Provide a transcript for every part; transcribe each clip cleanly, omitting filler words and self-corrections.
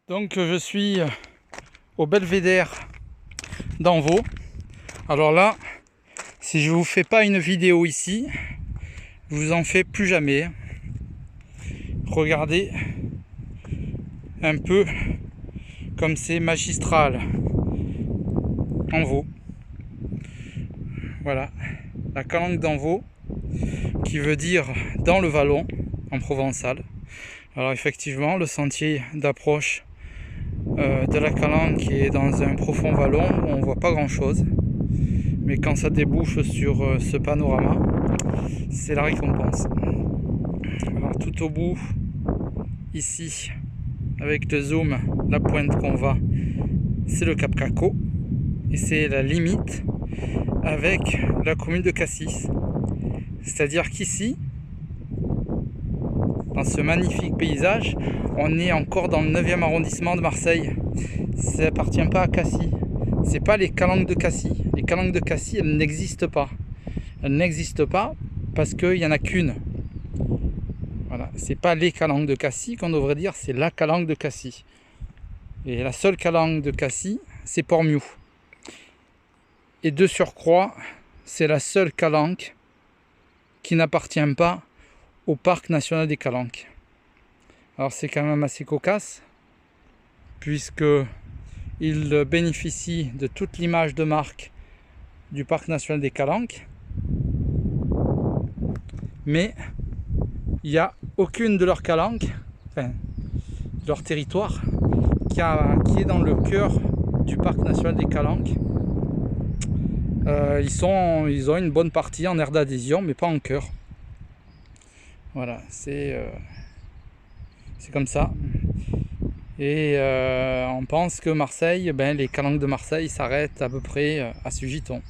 Donc je suis au belvédère d'Envaux. Alors là, si je vous fais pas une vidéo ici, je vous en fais plus jamais. Regardez un peu comme c'est magistral. Envaux. Voilà, la calanque d'Envaux, qui veut dire dans le vallon en provençal. Alors effectivement, le sentier d'approche de la calanque est dans un profond vallon où on voit pas grand chose, mais quand ça débouche sur ce panorama, c'est la récompense. Alors tout au bout, ici, avec le zoom, la pointe qu'on va, c'est le Cap Caco, et c'est la limite avec la commune de Cassis. C'est-à-dire qu'ici, dans ce magnifique paysage, on est encore dans le 9e arrondissement de Marseille. Ça n'appartient pas à Cassis. C'est pas les calanques de Cassis. Les calanques de Cassis, elles n'existent pas. Elles n'existent pas parce qu'il n'y en a qu'une. Voilà, c'est pas les calanques de Cassis qu'on devrait dire, c'est la calanque de Cassis. Et la seule calanque de Cassis, c'est Port-Miou. Et de surcroît, c'est la seule calanque qui n'appartient pas au parc national des Calanques. Alors c'est quand même assez cocasse, puisque il bénéficie de toute l'image de marque du parc national des Calanques, mais il n'y a aucune de leurs calanques, enfin de leur territoire, qui est dans le cœur du parc national des Calanques. Ils ont une bonne partie en aire d'adhésion, mais pas en cœur. Voilà, c'est comme ça. Et on pense que Marseille, les calanques de Marseille s'arrêtent à peu près à Sugiton.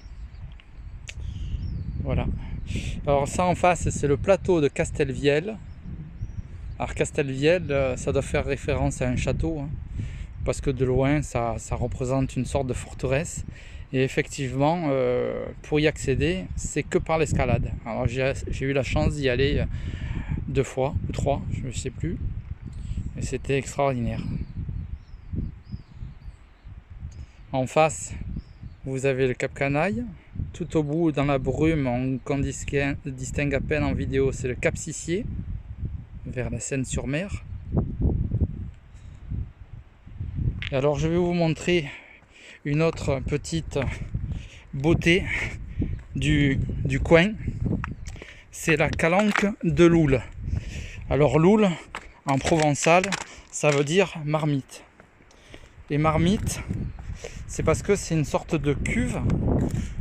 Voilà. Alors ça en face, c'est le plateau de Castelvielle. Alors Castelvielle, ça doit faire référence à un château, hein, parce que de loin, ça représente une sorte de forteresse. Et effectivement, pour y accéder, c'est que par l'escalade. Alors j'ai eu la chance d'y aller 2 fois ou 3, je ne sais plus. Et c'était extraordinaire. En face, vous avez le Cap Canaille. Tout au bout, dans la brume, qu'on distingue à peine en vidéo, c'est le Cap Sissier, vers la Seine-sur-Mer. Et alors, je vais vous montrer une autre petite beauté du coin. C'est la calanque de Loul. Alors, Loul, en provençal, ça veut dire marmite. Et marmite, c'est parce que c'est une sorte de cuve,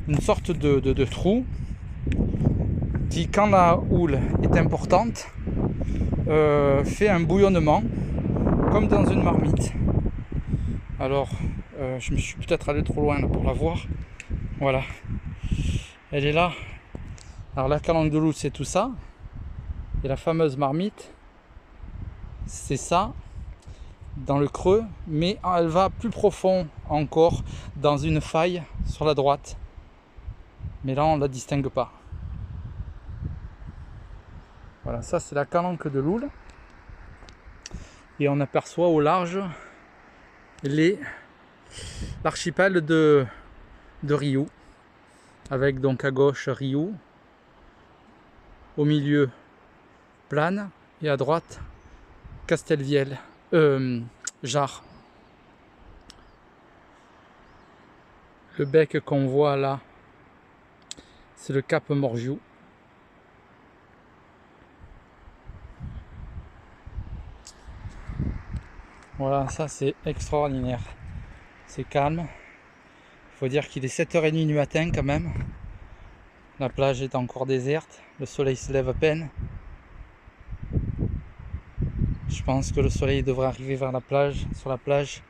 une sorte de trou, qui, quand la houle est importante, fait un bouillonnement, comme dans une marmite. Alors, je me suis peut-être allé trop loin là, pour la voir. Voilà. Elle est là. Alors, la calanque de Loul, c'est tout ça. Et la fameuse marmite, c'est ça, dans le creux, mais elle va plus profond encore, dans une faille sur la droite. Mais là, on ne la distingue pas. Voilà, ça c'est la calanque de Loul. Et on aperçoit au large l'archipel de Riou, avec donc à gauche Riou, au milieu Plane, et à droite Castelvielle, Jard. Le bec qu'on voit là, c'est le Cap Morgiou. Voilà, ça c'est extraordinaire. C'est calme. Il faut dire qu'il est 7h30 du matin quand même. La plage est encore déserte. Le soleil se lève à peine. Je pense que le soleil devrait arriver sur la plage,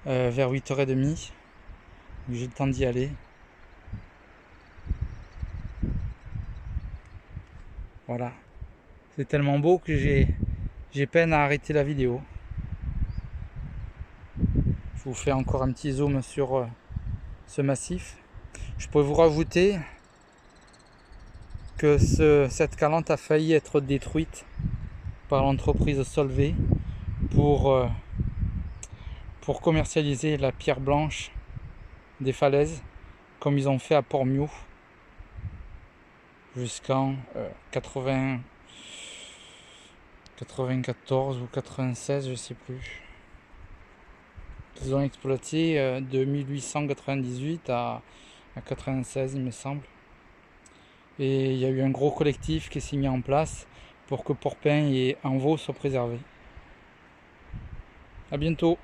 vers 8h30. J'ai le temps d'y aller. Voilà. C'est tellement beau que j'ai peine à arrêter la vidéo. Je vous fais encore un petit zoom sur ce massif. Je pourrais vous rajouter que cette calanque a failli être détruite par l'entreprise Solvay pour pour commercialiser la pierre blanche des falaises, comme ils ont fait à Port-Miou jusqu'en 94 ou 96, je sais plus. Ils ont exploité de 1898 à 96, il me semble. Et il y a eu un gros collectif qui s'est mis en place pour que Porpin et Envaux soient préservés. A bientôt.